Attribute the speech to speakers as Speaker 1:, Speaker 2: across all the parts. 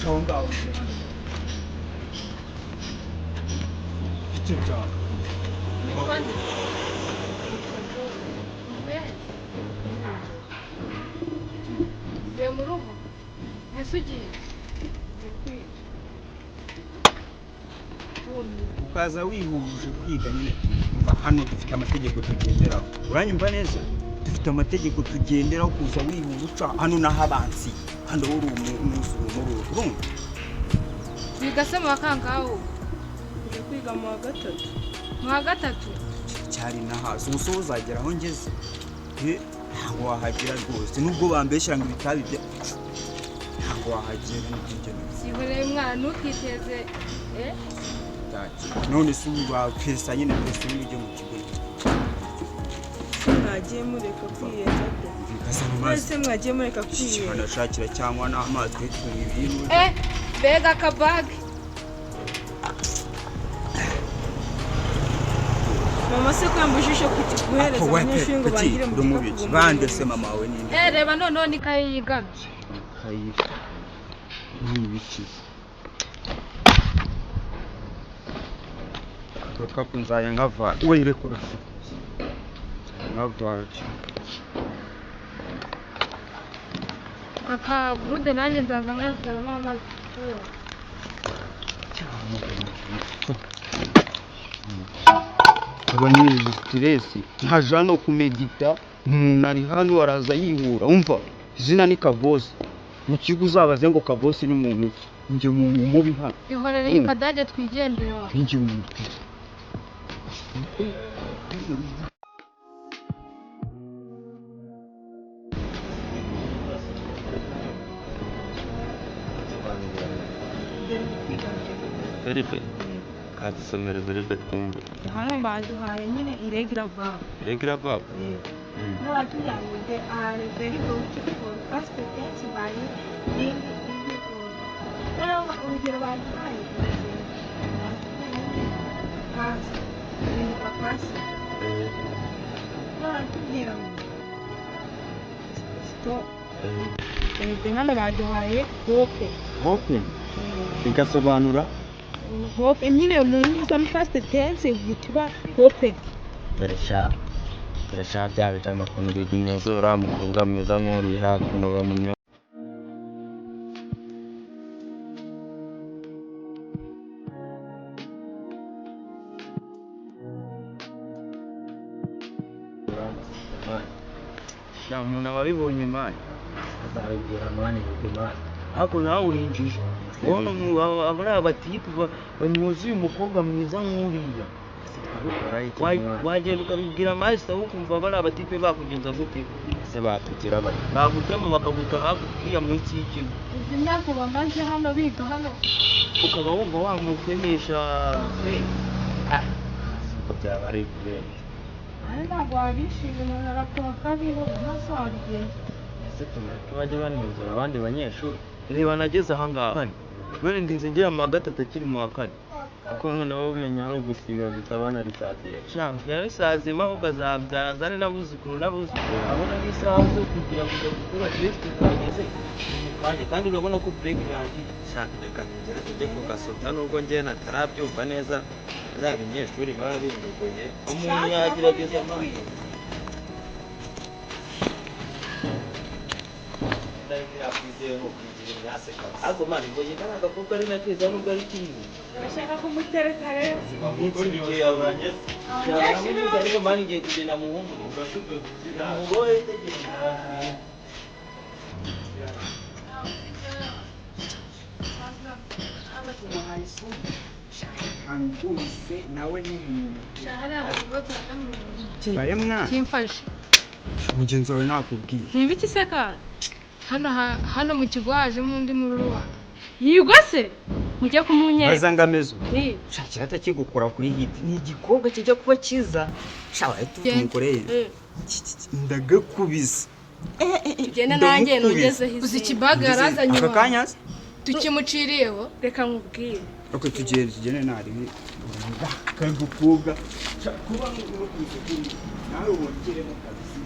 Speaker 1: Chonga. Chicha.
Speaker 2: Veio mu rugo ese ugiye
Speaker 1: Ukaza wihuje kwiga nyine hano dufite amategeko tugenderaho uranyumva neza dufite amategeko tugenderaho kuza wihuje uca hano naho abansi hano uri umunsi urumva
Speaker 2: wiga se mu wa kangahe
Speaker 3: Uri kwiga mu wa gatatu.
Speaker 2: mu wa gatatu
Speaker 1: cyari nahazi ubuso uzagera aho ngeze ntabwo wahagera rwose nubwo bambeshya ngo ibitabi bya ntabwo wahagera n'ibyo
Speaker 2: sihoreye umwana ntukiteze
Speaker 1: none se ubu bapesa nyine pesa n'ibyo mu kigo
Speaker 3: Mwagiye mureka kwiyeza pe.
Speaker 1: bikasa mu mazi
Speaker 3: Mwese mwagiye mureka kwiyeza.
Speaker 1: banashakira cyangwa n'amazi twitwa ibintu
Speaker 2: mbega akabage
Speaker 3: Mama se kwambujisha guhereza abanyeshuri ngo bagire mu
Speaker 1: rumubiki bande se mama wawe ninde
Speaker 2: reba noneho n'ikaye yigabye
Speaker 1: kayisha ni biki Toka nzaya nkava were kurasa nkava
Speaker 2: aka bude nanjye nzaza nkazana amazi
Speaker 1: abanyiri stress ntaja no kumedita nari hano araza yihura umva izina ni Kavosi mu kigo uzabaze ngo Kavosi ni umuntu nje mu mubi hano
Speaker 2: ihorere ikadage twigendera
Speaker 1: nje umuntu
Speaker 4: Veripe. Kazi somero veripe kumbe.
Speaker 3: Hano baduhaye nyine irregular verb.
Speaker 4: Regular verb.
Speaker 3: No atuyangije arezeko for past tense by being well urugero baduhaye past in the past no atubwira ngo stop hano baduhaye hope
Speaker 1: hope bigasobanura
Speaker 3: hope nyine mu some past tense gutiba hope
Speaker 4: Beresha bya bitama kuntu binyuzura mu kuvuga mwiza nk'uri hafi no bamenya.
Speaker 1: umuntu ababibonye mani
Speaker 4: Azabibwira mani gutuma.
Speaker 1: ariko nawe urinjije abari abatipe bamuzi umukobwa mwiza nk'uriya wagenda ukabibwira master ukumva bari abatipe bakugenza gute
Speaker 4: Se batugira bari.
Speaker 1: bagutema bakaguta hakurya munsi y'ikigo
Speaker 2: izi myaka bamaze hano biga hano
Speaker 1: ukaba wumva wamukenesha
Speaker 4: Ko byaba ari kubera.
Speaker 2: ari ntabwo wabishimye umuntu arakora kabiho maso wabigenza
Speaker 4: Ese tubajye banizera abandi banyeshuri.
Speaker 1: reba nageze ahangaha bene ndinze ngira mu wa gatatu akiri mu wa kane
Speaker 4: Kuko noneho umenya aho gusiga bitabana risatiye.
Speaker 1: shanka yarisazima ahubwo azabyara azane n'abuzukuru abona n'isaha zo kugira ngo gukora test zageze kandi urabona ko break yagiye
Speaker 4: Shaka reka tujye kugasota nubwo njye natarabyumva neza abanyeshuri baba binduguye.
Speaker 1: umuntu yagerageza amahirwe ariko mani ngo yigana agakobwa ari nakeza nubwo ari kinini
Speaker 3: bashaka kumutereka rero
Speaker 1: ariko mani ngiye kugenda mu humure umugore tegereza nawe ni bayemwa
Speaker 2: kimfashe
Speaker 1: mugenzi wawe nakubwiye
Speaker 2: nimba iki se ka hano mu kigo hajemo undi muruwa yigwa se mujye kumunyereka
Speaker 1: bazangamezo
Speaker 2: Ni.
Speaker 1: shakira atakigukora kuri hiti ni igikobwa kijya kuba cyiza shabaye tumukoreye ndagakubise
Speaker 3: tugenda nanjye nongezeho
Speaker 2: uzi ikibaga yarazanye
Speaker 1: aka kanya
Speaker 2: tukimuciriyeho
Speaker 3: reka nkubwire
Speaker 1: ok tugende nari kagukobwa kuba nawe wongeremo kabisa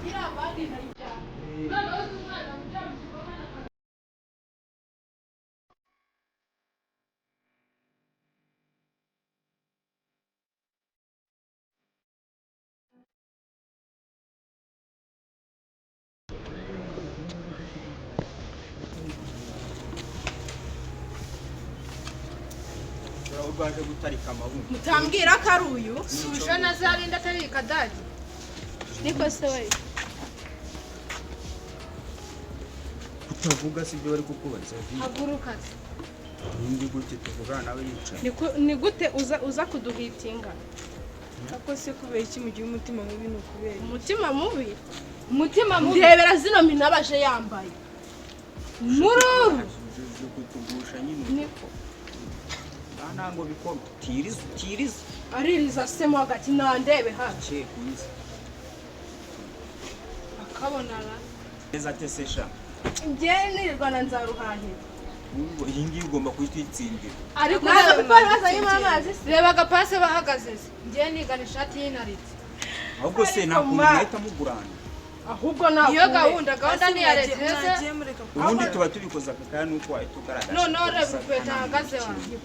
Speaker 1: rwaje gutarika amabuno
Speaker 2: mutambwira ko ari uyu suje nazarinda atari kadagi niko se we
Speaker 1: utavuga sibyo bari kukubaza
Speaker 2: haguruka
Speaker 1: nindi gute tuvugana nawe yicaye
Speaker 2: ni gute uza kuduhitinga ako se kubera iki mu gihe umutima mubi ni ukubera umutima mubi ndebera zino minabaje yambaye mururu
Speaker 1: kutugusha nyine
Speaker 2: niko
Speaker 1: ntango bikoma tiriza
Speaker 2: aririza semo hagati nandebe hano
Speaker 1: cye kwiza
Speaker 2: akabonara
Speaker 1: neza tesesha
Speaker 2: njye nirirwana nzaruhahira
Speaker 1: iyi ngiyi ugomba kuyitsindira
Speaker 2: ariko nazo pipari bazanyemo amazi reba agapase bahagaze njye nigana ishati y'inaritse
Speaker 1: ahubwo se nta kuntu mwahita mugurana
Speaker 2: ahubwo nawe iyo gahunda ni ya leta
Speaker 1: ubundi tuba tubikoza aka kanya nuko wahita ugaragaza
Speaker 2: noneho reba urukweta ahagaze wanjye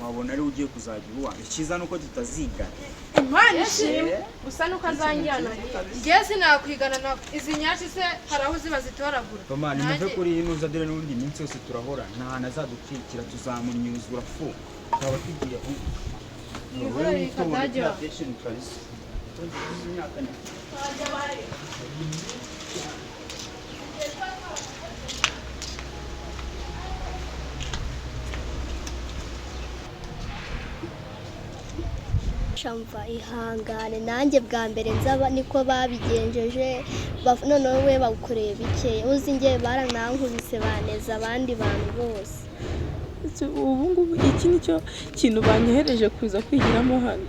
Speaker 1: wabona ari ugiye kuzagira uwanjye icyiza nuko tutazigana
Speaker 2: impande ishimwe gusa nuko azanjyana njye sinakwigana nawe izi nyashi se hari aho ziba zitoragura
Speaker 1: mama nimuve kuri iyi nuza dore n'ubundi iminsi yose turahora nta nazadutwikira tuzamunyuzura fu twaba tugiye
Speaker 2: wowe kadagi wa
Speaker 5: shamva ihangane nanjye bwa mbere nzaba niko babigenjeje noneho we bawukoreye bikeya uzi njye baranankubise baneza abandi bantu bose
Speaker 6: ubu ngubu iki nicyo kintu banyohereje kuza kwigiramo hano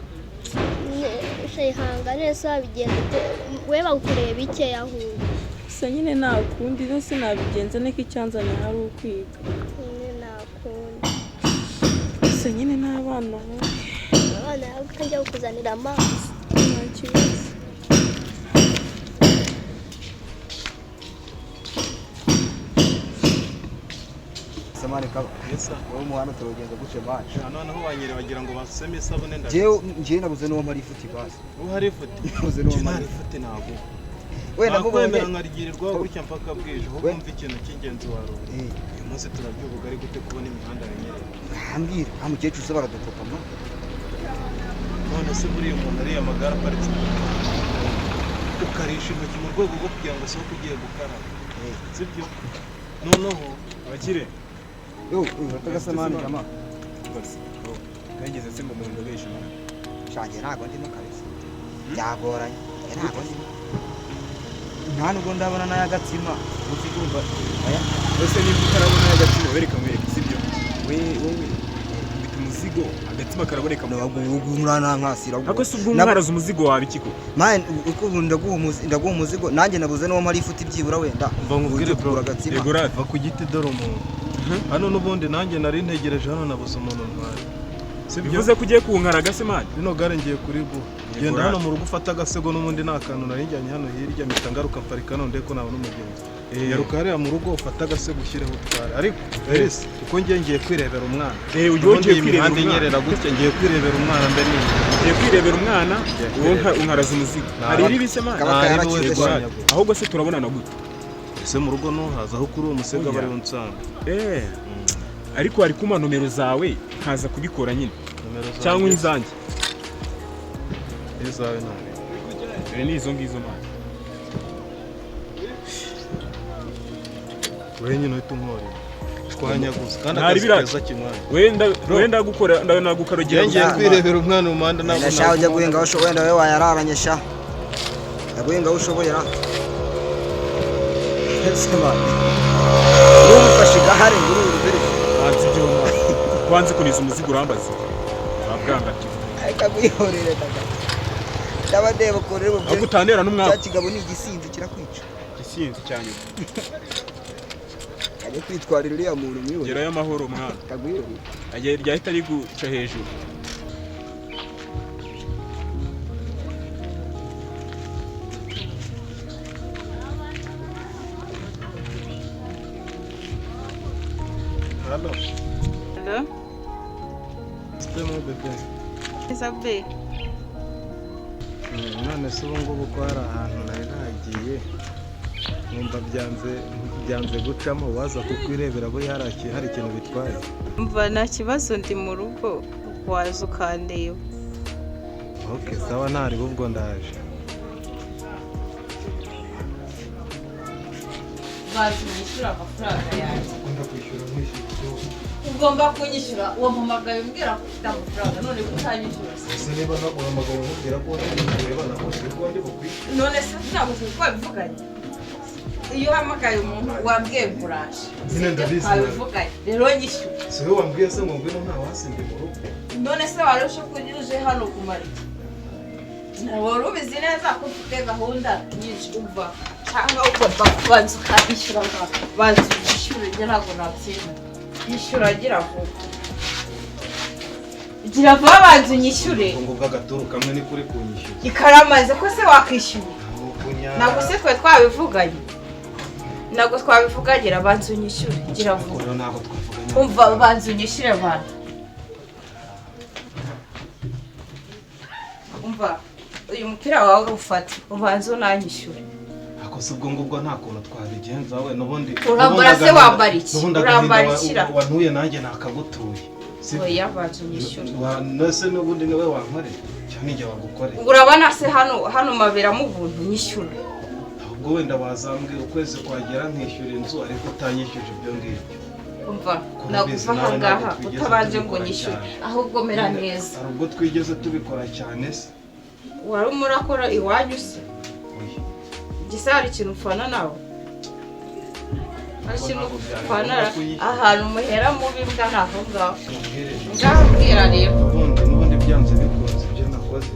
Speaker 5: ihangane se wabigenza we bawukoreye bikeya ahubwo
Speaker 6: gusa nyine nta kundi rero nabigenza niko icyanzanye hari ukwiga
Speaker 5: nyine nta kundi
Speaker 6: gusa nyine n'abana
Speaker 5: abana bakajya kukuzanira amazi
Speaker 6: nta kibazo
Speaker 7: samani kaba yesa wowe muhano turogenda guce match
Speaker 8: noneho wanyere bagira ngo baseme isabune nda
Speaker 7: je nabuze no mari futi basi
Speaker 8: uhari futi
Speaker 7: nabuze no mari
Speaker 8: futi ntabwo
Speaker 7: wenda
Speaker 8: mubonye nkarigirirwa gutya mpaka bwije aho kumva ikintu cy'ingenzi waruri uyu munsi turabyubuga ari gute kubona imihanda yanyereye
Speaker 7: ambira amukecuru se baradupfukama
Speaker 8: none se buriya umuntu ari amagara aparitse ukarisha intoki mu rwego rwo kugira ngo soko ugiye gukaraba sibyo noneho
Speaker 1: abakire
Speaker 7: yo uratagasama jama
Speaker 1: nageze se mu muntu besha
Speaker 7: shanje ntago ndimo kabisa byagoranye ntago ndimo nta nubwo ndabona n'ayagatsima uzigumva aya
Speaker 1: ese niba utarabona ayagatsima bereka mwereka sibyo wowe umuzigo agatsima karaboneka mu
Speaker 7: murana nkasira
Speaker 1: ako se ubwo mwaraza umuzigo wawe ikiko
Speaker 7: man uko ndaguha umuzigo nanjye nabuze no mari futi byibura wenda
Speaker 8: mva nkubwire bro
Speaker 7: agatsima
Speaker 8: yego rava ku giti dore umuntu hano n'ubundi nanjye nari ntegereje hano nabuze umuntu ntwari
Speaker 1: bivuze ko ugiye kunkaraga se manje
Speaker 8: bino gare ngiye kuri bu genda hano mu rugo ufata agasego n'ubundi nta kantu nari njyanye hano hirya mpita ngaruka mparika none ndeko nabona umugenzi yaruka hariya mu rugo ufata agasego ushyireho utware ariko Elise uko ngiye kwirebera umwana
Speaker 1: ugiye kwirebera
Speaker 8: umwana nyerera gutya ngiye kwirebera umwana mbe ni
Speaker 1: ngiye kwirebera umwana uwo unkaraza umuzigo hari iri bise manje ahubwo se turabonana gute
Speaker 8: ese mu rugo nuhaza aho kuri uwo musego bari unsanga
Speaker 1: ariko hari kuma nomero zawe nkaza kubikora nyine cyangwa izanjye
Speaker 8: izawe none
Speaker 1: ni izo ngizo manje
Speaker 8: wewe nyine uhita unkorera twanyaguza kandi akazi keza kimwanya
Speaker 1: wenda gukora nagukarogera
Speaker 8: ngiye kwirebera umwana mu muhanda nabwo
Speaker 7: nashaho ujya guhinga aho ushoboye wenda wewe wayararanye sha yaguhinga aho ushoboye ra sema urumufashe igahari nguru urubere
Speaker 1: hanze ibyo kwanze kuniza umuzigo urambaza abwanga ati
Speaker 7: akagwihorere kaka ndabadeba korera ubwo
Speaker 1: agutantera n'umwaka
Speaker 7: cyakigabo ni igisinzi kirakwica
Speaker 1: igisinzi cyane
Speaker 7: ajye kwitwarira uriya muntu mwiwe
Speaker 1: gerayo amahoro mwana
Speaker 7: kagwihorere
Speaker 1: agiye ryahita ari guca hejuru
Speaker 8: Hello.
Speaker 3: Hello?
Speaker 8: C'était mon bébé.
Speaker 3: Isabelle.
Speaker 8: None se ubu ngubu ko hari ahantu nari nagiye
Speaker 9: numva byanze gucamo waza kukwirebera abo hari ikintu bitwaye.
Speaker 6: Umva nta kibazo ndi mu rugo waza ukandeba.
Speaker 9: Okay, sawa ntari ubwo ndaje.
Speaker 3: Bazishyura amafaranga yanjye.
Speaker 9: Ugomba kwishyura nkwishyura.
Speaker 3: Ugomba kunyishyura uwo mpamagaye umbwira ko ufite amafaranga none utanyishyura.
Speaker 9: Ese niba naguhamagaye nkubwira ko ureba nakoze ko ndi bukwishyura.
Speaker 3: None se ntabwo twabivuganye. Iyo uhamagaye umuntu wambwiye nguraje.
Speaker 9: Nyine ndabizi.
Speaker 3: Twabivuganye. Rero nyishyura.
Speaker 9: Si wowe wambwiye se ngo ngwino nta wasinde mu rugo.
Speaker 3: None se warusha kunyuje hano kumara iki? Wari ubizi neza ko ufite gahunda nyinshi umva cyangwa ugomba kubanza ukabishyura banza uyishyure njye ntabwo natsinda. Yishyura gira vuba. Gira vuba banza unyishyure.
Speaker 9: Ngo bw'agaturu kamwe ni kuri kunyishyura.
Speaker 3: Ikaramaze ko se wakishyura. Ntabwo se twe twabivuganye. Ntabwo twabivuganye banza unyishyure gira vuba.
Speaker 9: Ntabwo twavuganye.
Speaker 3: Umva banza unyishyure bantu. Umva uyu mupira wawe ufata ubanza unanyishyure.
Speaker 9: Akose ubwo ngubwo nta kuntu twabigenza we nubundi.
Speaker 3: Urambara se wambara iki? Urambara ikira.
Speaker 9: Wanuye nanjye nakagutuye.
Speaker 3: Oya banza unyishyure.
Speaker 9: Nose nubundi niwe wankore cyane njye wagukore.
Speaker 3: Urabona se hano maberamo ubuntu nyishyura.
Speaker 9: Ahubwo wenda wazambwiye ukwezi kwagera nkishyura inzu ariko utanyishyuje ibyo ngibyo.
Speaker 3: Umva naguva ahangaha utabanje ngo nyishyure ahubwo mera neza.
Speaker 9: Hari ubwo twigeze tubikora cyane se.
Speaker 3: Wari umurakora iwanyu se? Gisa hari ikintu ufana nawe? Hari ikintu ufana ahantu muhera mubi mbwa ntaho ngaho. Ngaho mbwira rero.
Speaker 9: Nubundi byanze bikunze ibyo nakoze.